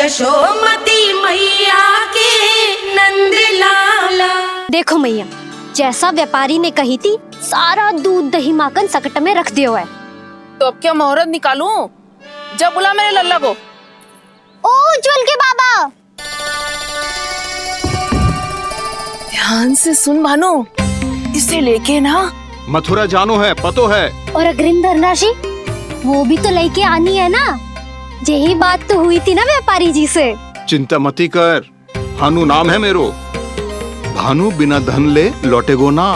यशोमती मैया के नंद लाला। देखो मैया, जैसा व्यापारी ने कही थी सारा दूध दही माखन सकट में रख दियो है। तो अब क्या मुहूर्त निकालूं? जब बुला मेरे लल्ला को। ओ उज्जवल के बाबा, ध्यान से सुन भानु, इसे लेके ना मथुरा जानो है, पतो है। और अग्रिम धनराशि वो भी तो लेके आनी है ना। यही बात तो हुई थी ना व्यापारी जी से। चिंता मती कर, भानु नाम है मेरो। भानु बिना धन ले लौटेगो ना।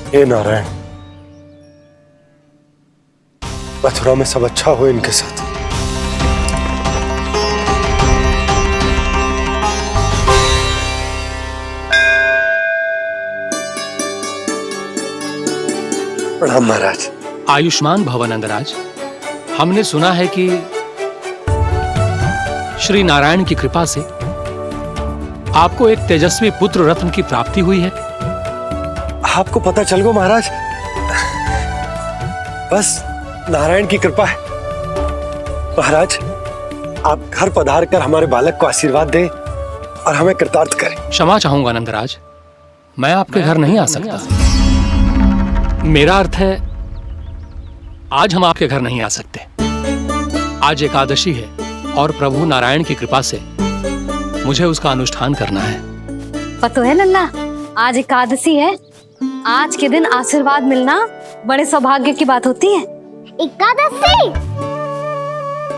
हे नारायण, मथुरा में सब अच्छा हो इनके साथ। प्रणाम महाराज। आयुष्मान भव नंदराज। हमने सुना है कि श्री नारायण की कृपा से आपको एक तेजस्वी पुत्र रत्न की प्राप्ति हुई है। आपको पता चल गो महाराज, बस नारायण की कृपा है। महाराज, आप घर पधार कर हमारे बालक को आशीर्वाद दें और हमें कृतार्थ करें। क्षमा चाहूंगा नंदराज, मैं आपके घर नहीं आ सकता। मेरा अर्थ है आज हम आपके घर नहीं आ सकते। आज एकादशी है और प्रभु नारायण की कृपा से मुझे उसका अनुष्ठान करना है। पतो है लल्ला, आज एकादशी है। आज के दिन आशीर्वाद मिलना बड़े सौभाग्य की बात होती है। एकादशी,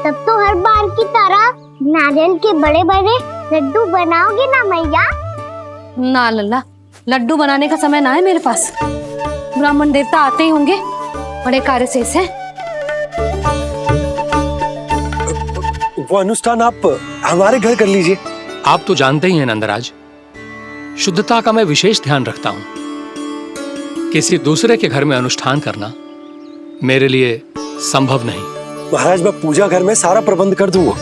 तब तो हर बार की तरह नारियल के बड़े बड़े लड्डू बनाओगे ना मैया? ना लल्ला, लड्डू बनाने का समय ना है मेरे पास। ब्राह्मण देवता आते ही होंगे, बड़े कार्य शेष है। वो अनुष्ठान आप हमारे घर कर लीजिए। आप तो जानते ही हैं नंदराज, शुद्धता का मैं विशेष ध्यान रखता हूं। किसी दूसरे के घर में अनुष्ठान करना मेरे लिए संभव नहीं। महाराज, मैं पूजा घर में सारा प्रबंध कर दूंगा।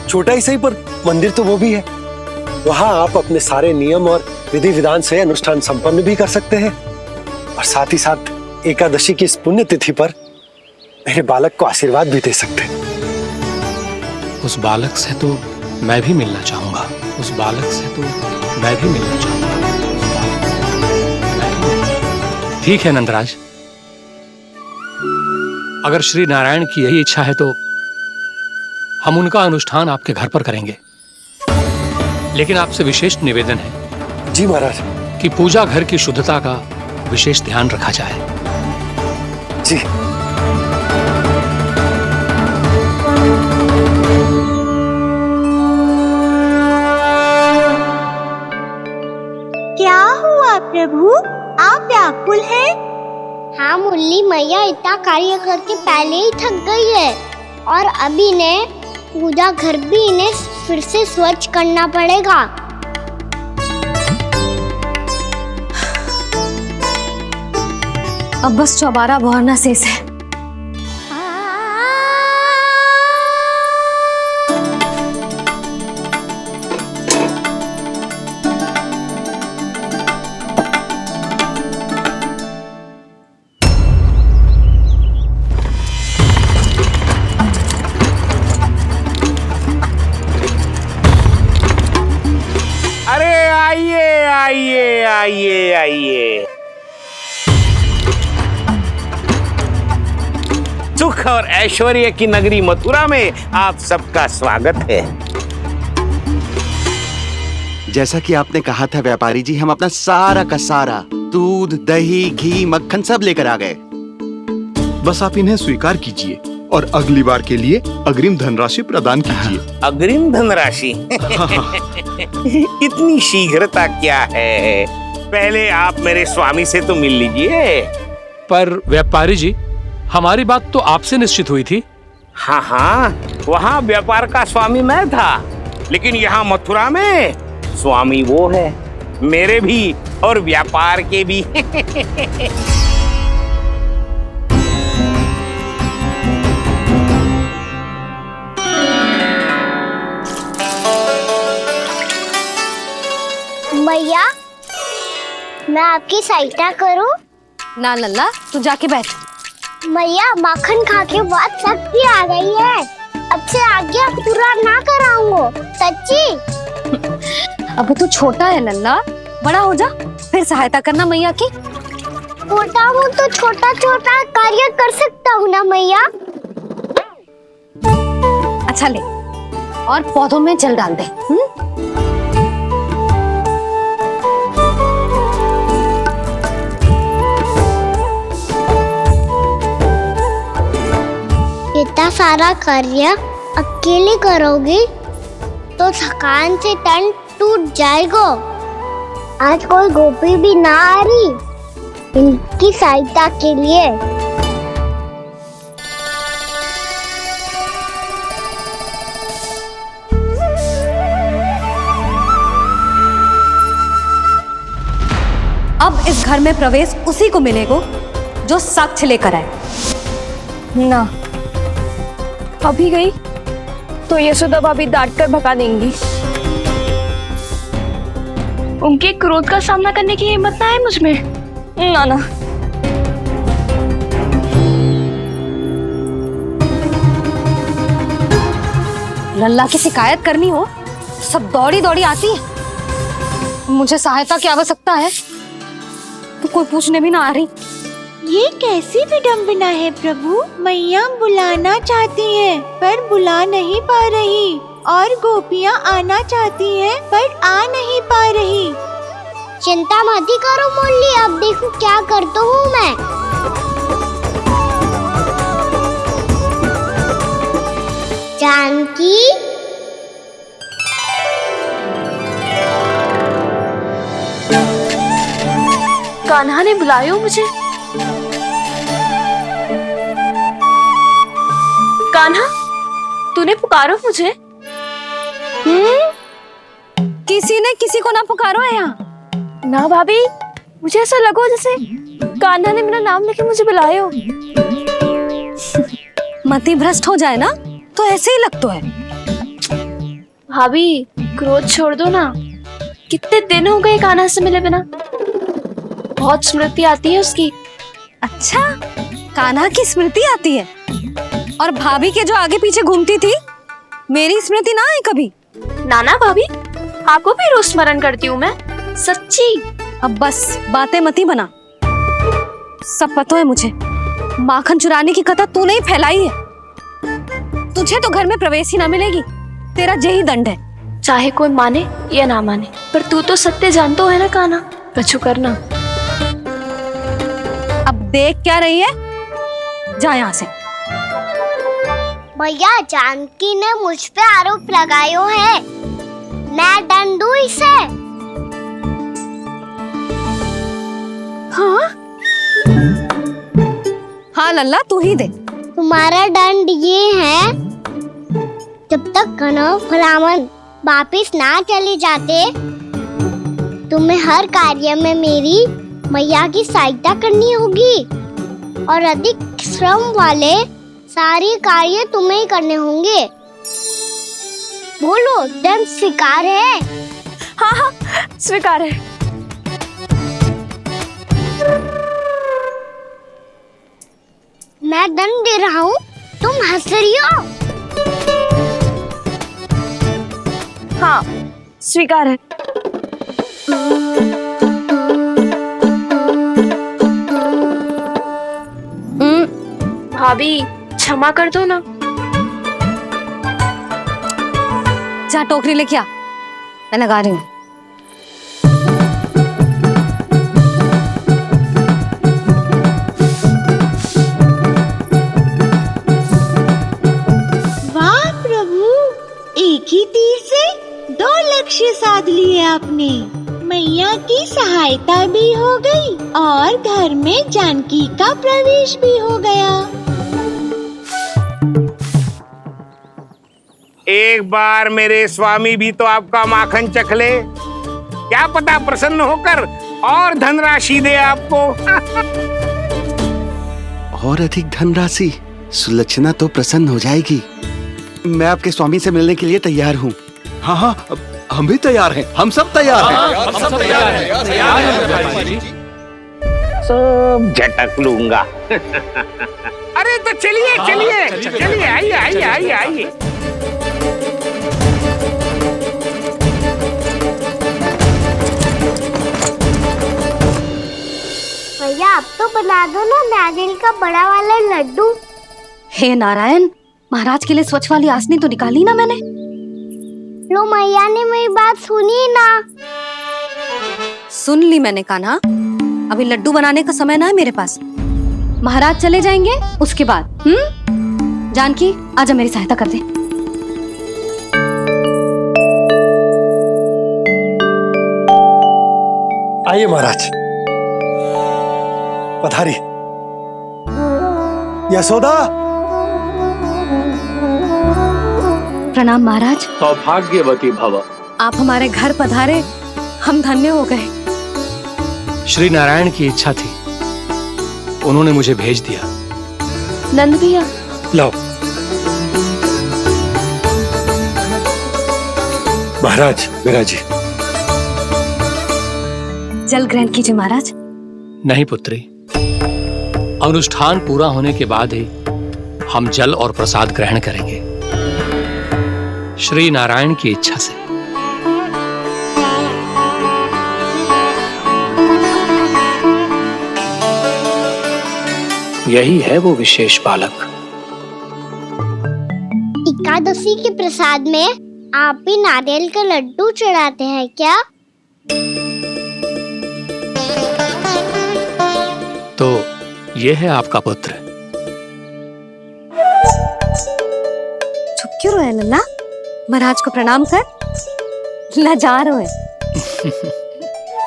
छोटा ही सही, पर मंदिर तो वो भी है। वहां आप अपने सारे नियम और विधि विधान से अनुष्ठान संपन्न भी कर सकते हैं और साथ ही साथ एकादशी की इस पुण्य तिथि पर मेरे बालक को आशीर्वाद भी दे सकते हैं। उस बालक से तो मैं भी मिलना चाहूंगा। उस बालक से तो मैं भी मिलना चाहूंगा। ठीक है नंदराज, अगर श्री नारायण की यही इच्छा है तो हम उनका अनुष्ठान आपके घर पर करेंगे। लेकिन आपसे विशेष निवेदन है जी महाराज, कि पूजा घर की शुद्धता का विशेष ध्यान रखा जाए। जी। क्या हुआ प्रभु, आप व्याकुल हैं? हाँ मुरली मैया इतना कार्य करके पहले ही थक गई है और अभी ने पूजा घर भी इन्हें फिर से स्वच्छ करना पड़ेगा। अब बस चौबारा बहरना शेष है। आइए आइए आइए। सुख और ऐश्वर्य की नगरी मथुरा में आप सबका स्वागत है। जैसा कि आपने कहा था व्यापारी जी, हम अपना सारा का सारा दूध दही घी मक्खन सब लेकर आ गए। बस आप इन्हें स्वीकार कीजिए और अगली बार के लिए अग्रिम धनराशि प्रदान कीजिए। अग्रिम धनराशि? इतनी शीघ्रता क्या है? पहले आप मेरे स्वामी से तो मिल लीजिए। पर व्यापारी जी, हमारी बात तो आपसे निश्चित हुई थी। हाँ हाँ, वहाँ व्यापार का स्वामी मैं था, लेकिन यहाँ मथुरा में स्वामी वो है, मेरे भी और व्यापार के भी। मैया, मैं आपकी सहायता करूं? ना लल्ला, तू जाके बैठ। मैया, माखन खा के बहुत शक्ति आ गई है। अब से आगे पूरा ना कराऊंगा, सच्ची। अब तू छोटा है लल्ला, बड़ा हो जा फिर सहायता करना मैया की। छोटा हूँ तो छोटा छोटा कार्य कर सकता हूँ ना मैया। अच्छा ले, और पौधों में जल डाल दे। इतना सारा कार्य अकेले करोगी तो थकान से तन टूट जाएगा। आज कोई गोपी भी ना आ रही इनकी सहायता के लिए। अब इस घर में प्रवेश उसी को मिलेगा जो साक्ष्य लेकर आए। ना, अभी गई तो यशोदा भाभी डांट कर भगा देंगी। उनके क्रोध का सामना करने की हिम्मत ना है मुझ में। ना ना, लल्ला की शिकायत करनी हो सब दौड़ी दौड़ी आती है। मुझे सहायता की आवश्यकता है तो कोई पूछने भी ना आ रही। ये कैसी विडंबना है प्रभु। मैया बुलाना चाहती हैं पर बुला नहीं पा रही, और गोपियाँ आना चाहती हैं पर आ नहीं पा रही। चिंता मत करो मुरली, अब देखो क्या करता हूँ मैं। जानकी, कान्हा ने बुलाया हो मुझे। कान्हा, तूने पुकारो मुझे। किसी ने किसी को ना पुकारो है यहाँ। ना भाभी, मुझे ऐसा लगो जैसे कान्हा ने मेरा नाम लेके मुझे बुलाया हो। मति भ्रष्ट हो जाए ना तो ऐसे ही लगता है। भाभी, क्रोध छोड़ दो ना। कितने दिन हो गए कान्हा से मिले बिना। बहुत स्मृति आती है उसकी। अच्छा, कान्हा की स्मृति आती है? और भाभी के जो आगे पीछे घूमती थी, मेरी स्मृति ना आई कभी? नाना भाभी, आपको भी रोज स्मरण करती हूँ मैं, सच्ची। अब बस बातें मत ही बना। सब पता है मुझे। माखन चुराने की कथा तूने ही फैलाई है। तुझे तो घर में प्रवेश ही ना मिलेगी। तेरा यही दंड है। चाहे कोई माने या ना माने, पर तू तो सत्य जानता है ना कान्हा। कछु करना। अब देख क्या रही है, जा यहाँ से। भैया, जानकी ने मुझ पे आरोप लगायो है, मैं दंड दूं इसे। हाँ हाँ लल्ला, तू ही दे। तुम्हारा दंड ये है, जब तक कनव ब्राह्मण वापिस ना चले जाते, तुम्हें हर कार्य में मेरी मैया की सहायता करनी होगी, और अधिक श्रम वाले सारे कार्य तुम्हें ही करने होंगे। बोलो, दंड स्वीकार है? हाँ हाँ, स्वीकार है। मैं दंड दे रहा हूँ, तुम हंस रही हो? हाँ, स्वीकार है। भाभी, क्षमा कर दो ना। जा टोकरी लेके आ, मैं लगा रही हूँ। वाह प्रभु, एक ही तीर से 2 लक्ष्य साध लिए आपने। मैया की सहायता भी हो गई और घर में जानकी का प्रवेश भी हो गया। एक बार मेरे स्वामी भी तो आपका माखन चख ले, क्या पता प्रसन्न होकर और धनराशि दे आपको। और अधिक धनराशि? सुलक्षणा तो प्रसन्न हो जाएगी। मैं आपके स्वामी से मिलने के लिए तैयार हूँ। हाँ हाँ, हम भी तैयार हैं, हम सब तैयार हैं। हम सब तैयार हैं, तैयार हैं व्यापारी जी। सब झटक लूंगा। अरे तो चलिए चलिए चलिए, आइए आइए आइए आइए। भैया आप तो बना दो ना नारियल का बड़ा वाला लड्डू। हे नारायण, महाराज के लिए स्वच्छ वाली आसनी तो निकाली ना मैंने। लो मैया ने मेरी बात सुनी ना। सुन ली मैंने कान्हा, अभी लड्डू बनाने का समय ना है मेरे पास। महाराज चले जाएंगे उसके बाद। जानकी आजा मेरी सहायता कर दे। आइए महाराज, पधारी। यशोदा। प्रणाम महाराज। सौभाग्यवती भव। आप हमारे घर पधारे, हम धन्य हो गए। श्री नारायण की इच्छा थी, उन्होंने मुझे भेज दिया। नंद भैया लाओ। महाराज विराजी। जल ग्रहण कीजिए महाराज। नहीं पुत्री, अनुष्ठान पूरा होने के बाद ही हम जल और प्रसाद ग्रहण करेंगे, श्री नारायण की इच्छा से। यही है वो विशेष बालक। एकादशी के प्रसाद में आप भी नारियल का लड्डू चढ़ाते हैं क्या? तो ये है आपका पुत्र। चुप क्यों रोए लल्ला? महाराज को प्रणाम कर। लजा रोए।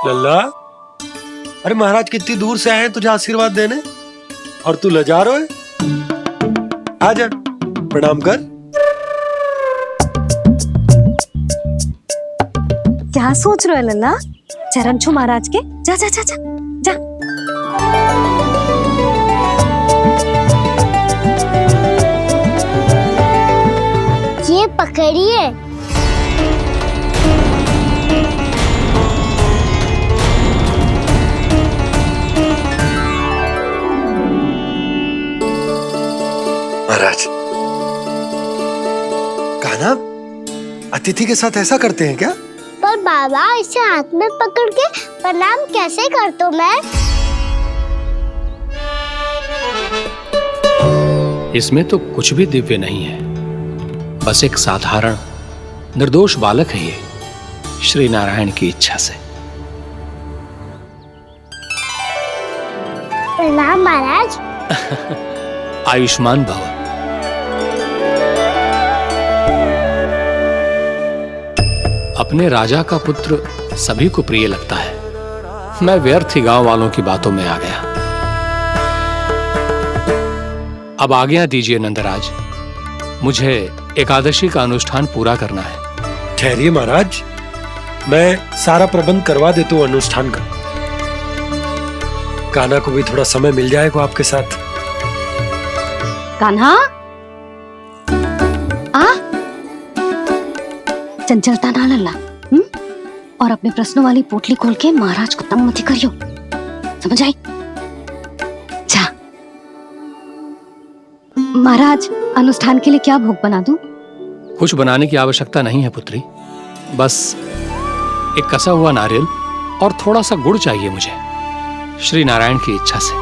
लल्ला, अरे महाराज कितनी दूर से आए हैं तुझे आशीर्वाद देने, और तू लजा रहा है? आजा प्रणाम कर। क्या सोच रहे हो लल्ला? चरण छू महाराज के। जा जा जा जा जा। ये पकड़िए। महाराज, कान्हा अतिथि के साथ ऐसा करते हैं क्या? पर बाबा इसे हाथ में पकड़ के प्रणाम कैसे करता हूँ मैं? इसमें तो कुछ भी दिव्य नहीं है, बस एक साधारण निर्दोष बालक है ये, श्री नारायण की इच्छा से। प्रणाम महाराज। आयुष्मान भव। अपने राजा का पुत्र सभी को प्रिय लगता है। मैं व्यर्थ ही गांव वालों की बातों में आ गया। अब आज्ञा दीजिए नंदराज, मुझे एकादशी का अनुष्ठान पूरा करना है। ठहरिए महाराज, मैं सारा प्रबंध करवा देता हूँ अनुष्ठान का। कान्हा को भी थोड़ा समय मिल जाएगा आपके साथ। कान्हा आ, चंचलता ना लल्ला। और अपने प्रश्नों वाली पोटली खोल के महाराज को तंग मत करियो, समझ आई? जा। महाराज, अनुष्ठान के लिए क्या भोग बना दूं? कुछ बनाने की आवश्यकता नहीं है पुत्री, बस एक कसा हुआ नारियल और थोड़ा सा गुड़ चाहिए मुझे, श्री नारायण की इच्छा से।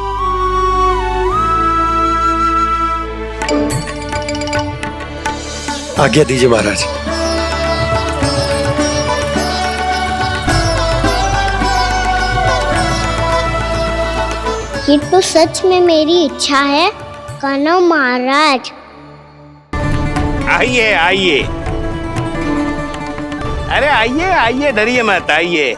आज्ञा दीजिए महाराज। ये तो सच में मेरी इच्छा है कान्हा महाराज। आइए आइए, अरे आइए आइए, डरिए मत, आइए।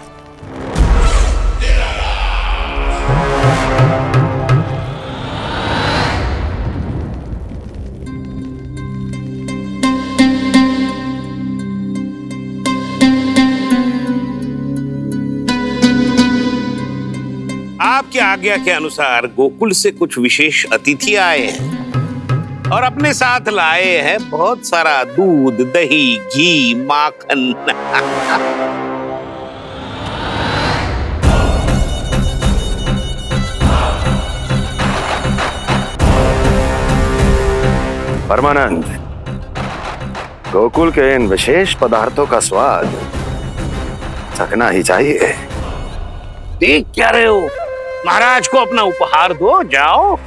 आपकी आज्ञा के अनुसार गोकुल से कुछ विशेष अतिथि आए हैं और अपने साथ लाए हैं बहुत सारा दूध, दही, घी, माखन। परमानंद, गोकुल के इन विशेष पदार्थों का स्वाद चखना ही चाहिए। देख क्या रहे हो? महाराज को अपना उपहार दो, जाओ।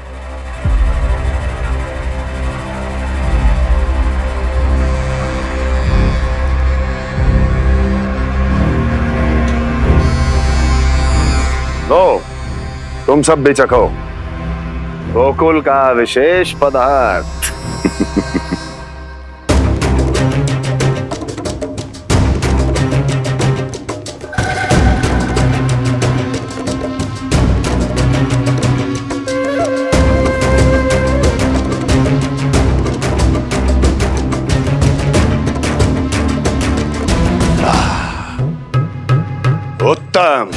लो, तुम सब भी चखो गोकुल का विशेष पदार्थ। उत्तम,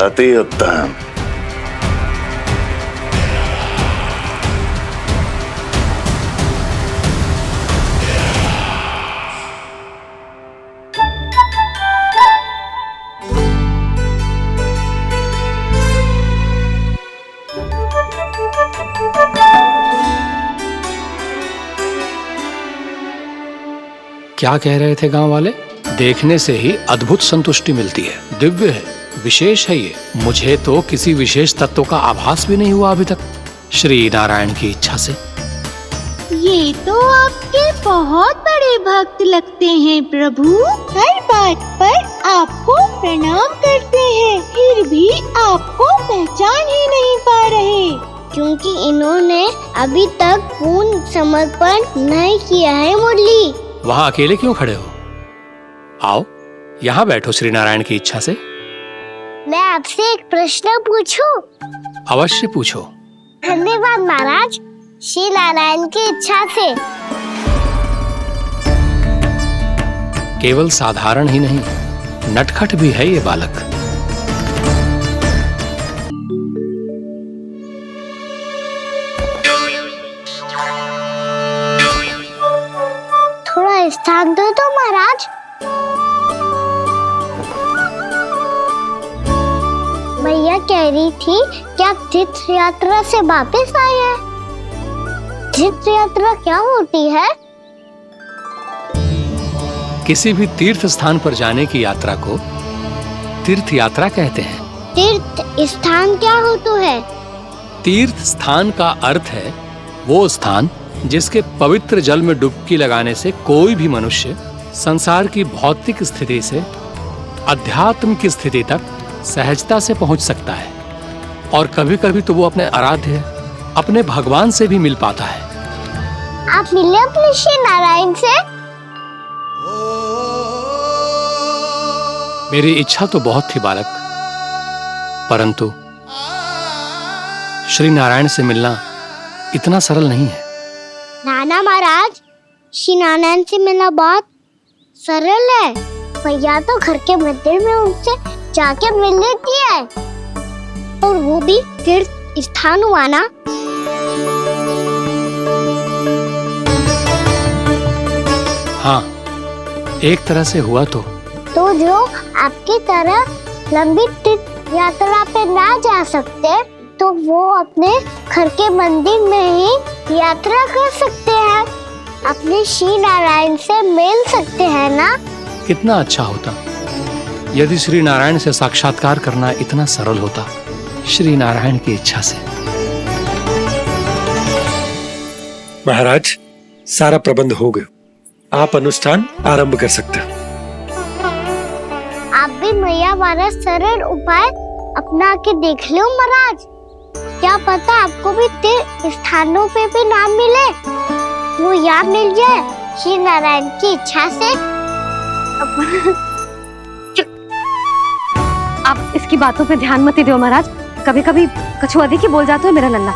अति उत्तम। क्या कह रहे थे गांव वाले? देखने से ही अद्भुत संतुष्टि मिलती है, दिव्य है, विशेष है ये। मुझे तो किसी विशेष तत्व का आभास भी नहीं हुआ अभी तक, श्री नारायण की इच्छा से। ये तो आपके बहुत बड़े भक्त लगते हैं प्रभु। हर बात पर आपको प्रणाम करते हैं, फिर भी आपको पहचान ही नहीं पा रहे। क्योंकि इन्होंने अभी तक पूर्ण समर्पण नहीं किया है मुरली। वहाँ अकेले क्यों खड़े हो? आओ यहाँ बैठो श्री नारायण की इच्छा से। मैं आपसे एक प्रश्न पूछूं? अवश्य पूछो। धन्यवाद महाराज, श्री नारायण की इच्छा से। केवल साधारण ही नहीं, नटखट भी है ये बालक। थोड़ा स्थान दो तो महाराज। मैया कह रही थी कि आप तीर्थ यात्रा से वापस आए हैं। तीर्थ यात्रा क्या होती है? किसी भी तीर्थ स्थान पर जाने की यात्रा को तीर्थ यात्रा कहते हैं। तीर्थ स्थान क्या हो तो है? तीर्थ स्थान का अर्थ है वो स्थान जिसके पवित्र जल में डुबकी लगाने से कोई भी मनुष्य संसार की भौतिक स्थिति से अध्यात्म की स्थिति तक सहजता से पहुंच सकता है, और कभी कभी तो वो अपने आराध्य, अपने भगवान से भी मिल पाता है। आप मिले अपने श्री नारायण से? मेरी इच्छा तो बहुत थी बालक, परंतु श्री नारायण से मिलना इतना सरल नहीं है। नाना महाराज, श्री नारायण से मिलना बहुत सरल है। भैया तो घर के मंदिर में उनसे जाके मिल लेती है, और वो भी तीर्थ स्थान हुआ ना। हाँ, एक तरह से हुआ तो जो आपकी तरह लंबी तीर्थ यात्रा पे ना जा सकते, तो वो अपने घर के मंदिर में ही यात्रा कर सकते हैं, अपने श्री नारायण से मिल सकते हैं ना। कितना अच्छा होता यदि श्री नारायण से साक्षात्कार करना इतना सरल होता, श्री नारायण की इच्छा से। महाराज, सारा प्रबंध हो गया, आप अनुष्ठान आरंभ कर सकते हैं। आप भी मैया वाला सरल उपाय अपना के देख लो महाराज। क्या पता आपको भी तीर्थ स्थानों पे भी नाम मिले, वो यहाँ मिल जाए श्री नारायण की इच्छा से। आप इसकी बातों पे ध्यान मत दो महाराज, कभी कभी कछुआ देखी बोल जाता है मेरा लल्ला।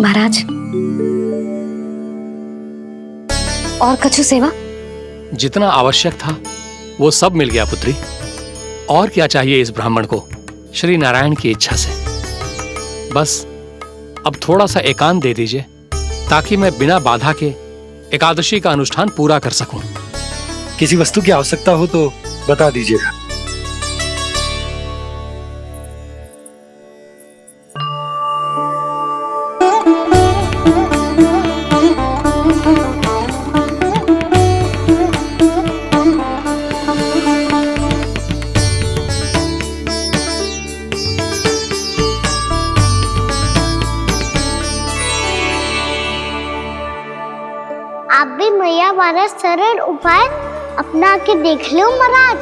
महाराज, और कछु सेवा? जितना आवश्यक था वो सब मिल गया पुत्री। और क्या चाहिए इस ब्राह्मण को श्री नारायण की इच्छा से। बस अब थोड़ा सा एकांत दे दीजिए ताकि मैं बिना बाधा के एकादशी का अनुष्ठान पूरा कर सकूं। किसी वस्तु की आवश्यकता हो तो बता दीजिएगा। आप भी मैया वाला सरल उपाय अपना के देख लो महाराज।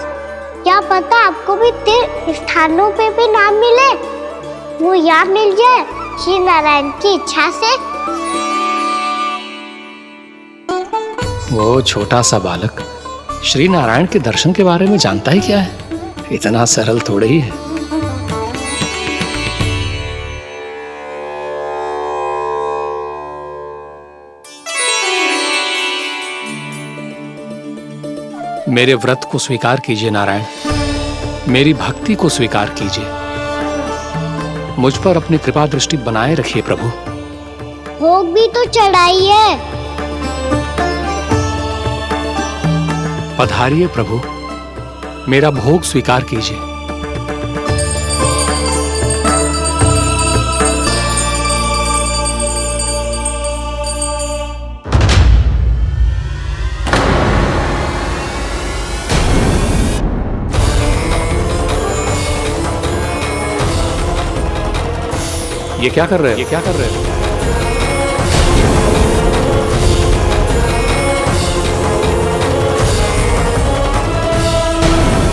क्या पता आपको भी तीर्थ स्थानों पे भी नाम मिले, वो यहाँ मिल जाए श्री नारायण की इच्छा से। वो छोटा सा बालक श्री नारायण के दर्शन के बारे में जानता ही क्या है? इतना सरल थोड़े ही है। मेरे व्रत को स्वीकार कीजिए नारायण, मेरी भक्ति को स्वीकार कीजिए। मुझ पर अपनी कृपा दृष्टि बनाए रखिए प्रभु। भोग भी तो चढ़ाइए। पधारिए प्रभु, मेरा भोग स्वीकार कीजिए। ये क्या कर रहे हैं?